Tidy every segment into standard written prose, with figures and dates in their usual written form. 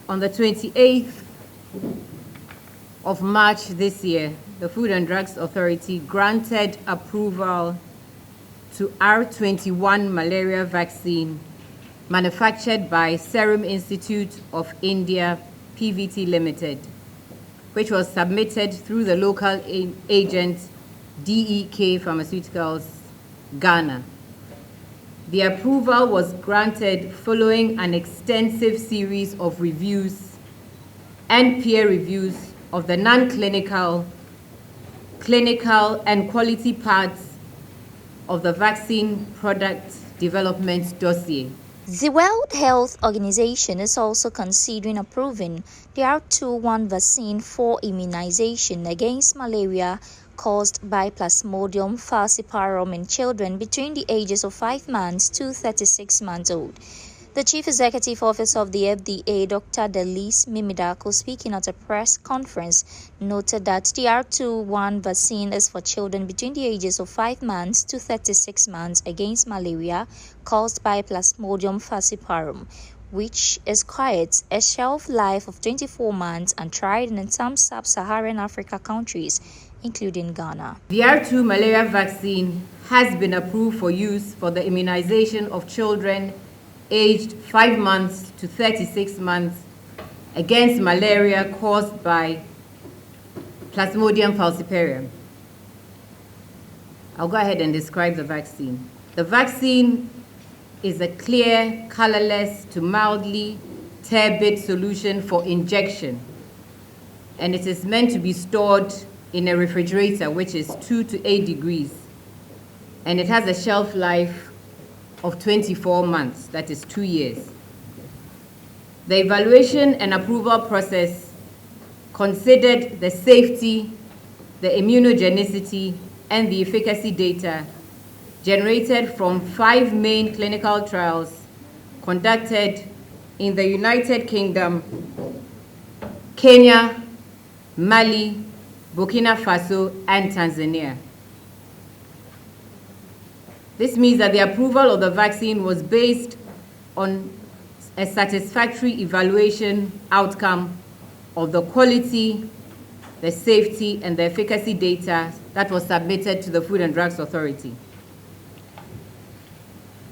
On the 28th of March this year, the Food and Drugs Authority granted approval to R21 malaria vaccine manufactured by Serum Institute of India PVT Limited, which was submitted through the local agent DEK Pharmaceuticals, Ghana. The approval was granted following an extensive series of reviews and peer reviews of the non-clinical, clinical, and quality parts of the vaccine product development dossier. The World Health Organization is also considering approving the R21 vaccine for immunization against malaria caused by Plasmodium falciparum in children between the ages of 5 months to 36 months old. The Chief Executive Officer of the FDA, Dr. Delis Mimidako, speaking at a press conference, noted that the R21 vaccine is for children between the ages of 5 months to 36 months against malaria caused by Plasmodium falciparum, which requires a shelf life of 24 months and tried in some sub-Saharan Africa countries, including Ghana. The R2 malaria vaccine has been approved for use for the immunization of children aged 5 months to 36 months against malaria caused by Plasmodium falciparum. I'll go ahead and describe the vaccine. The vaccine is a clear, colorless to mildly turbid solution for injection, and it is meant to be stored in a refrigerator, which is 2 to 8 degrees, and it has a shelf life of 24 months, that is 2 years. The evaluation and approval process considered the safety, the immunogenicity, and the efficacy data generated from 5 main clinical trials conducted in the United Kingdom, Kenya, Mali, Burkina Faso, and Tanzania. This means that the approval of the vaccine was based on a satisfactory evaluation outcome of the quality, the safety, and the efficacy data that was submitted to the Food and Drugs Authority.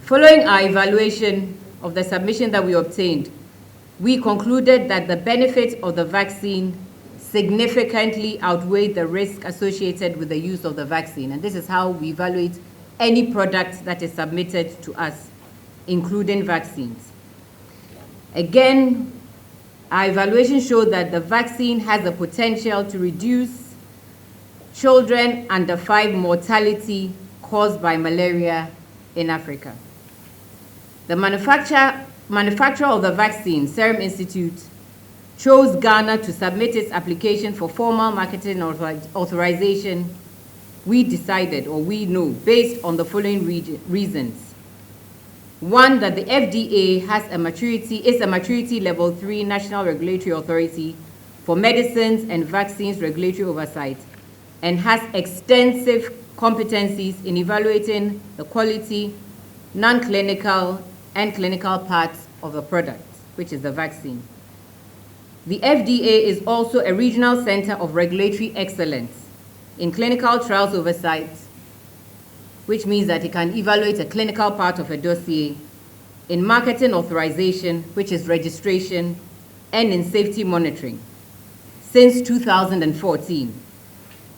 Following our evaluation of the submission that we obtained, we concluded that the benefit of the vaccine significantly outweighed the risk associated with the use of the vaccine. And this is how we evaluate any product that is submitted to us, including vaccines. Again, our evaluation showed that the vaccine has the potential to reduce children under 5 mortality caused by malaria in Africa. The manufacturer of the vaccine, Serum Institute, chose Ghana to submit its application for formal marketing authorization. We decided, or we know, based on the following reasons. One, that the FDA is a maturity level 3 national regulatory authority for medicines and vaccines regulatory oversight and has extensive competencies in evaluating the quality, non-clinical, and clinical parts of the product, which is the vaccine. The FDA is also a regional center of regulatory excellence in clinical trials oversight, which means that it can evaluate a clinical part of a dossier, in marketing authorization, which is registration, and in safety monitoring. Since 2014,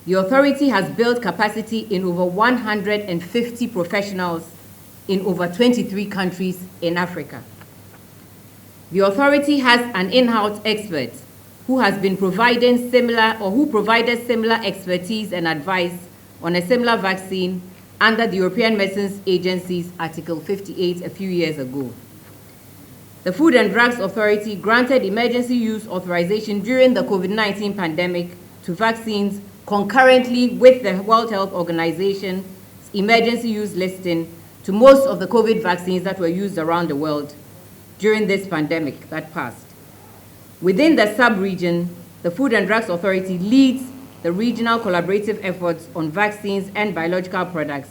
the authority has built capacity in over 150 professionals in over 23 countries in Africa. The authority has an in-house expert who has been providing who provided similar expertise and advice on a similar vaccine under the European Medicines Agency's Article 58 a few years ago. The Food and Drugs Authority granted emergency use authorization during the COVID-19 pandemic to vaccines concurrently with the World Health Organization's emergency use listing to most of the COVID vaccines that were used around the world during this pandemic that passed. Within the sub-region, the Food and Drugs Authority leads the regional collaborative efforts on vaccines and biological products,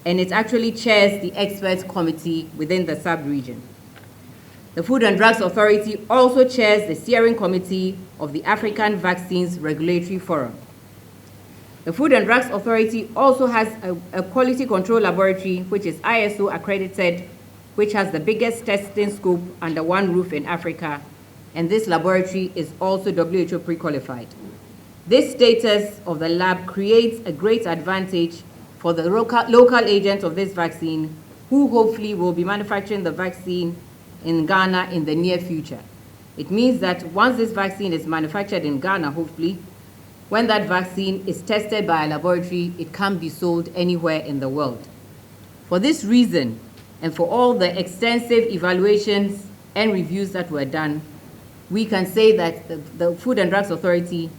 and it actually chairs the experts committee within the sub-region. The Food and Drugs Authority also chairs the steering committee of the African Vaccines Regulatory Forum. The Food and Drugs Authority also has a quality control laboratory, which is ISO accredited, which has the biggest testing scope under one roof in Africa, and this laboratory is also WHO pre-qualified. This status of the lab creates a great advantage for the local agents of this vaccine, who hopefully will be manufacturing the vaccine in Ghana in the near future. It means that once this vaccine is manufactured in Ghana, hopefully, when that vaccine is tested by a laboratory, it can't be sold anywhere in the world. For this reason, and for all the extensive evaluations and reviews that were done, we can say that the Food and Drugs Authority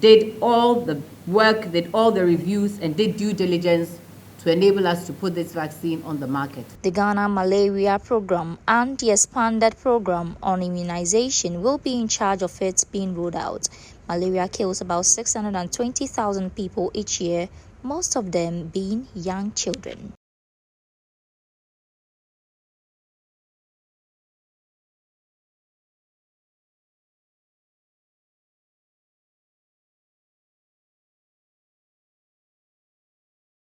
did all the work, did all the reviews, and did due diligence to enable us to put this vaccine on the market. The Ghana Malaria Program and the expanded program on immunization will be in charge of it being rolled out. Malaria kills about 620,000 people each year, most of them being young children.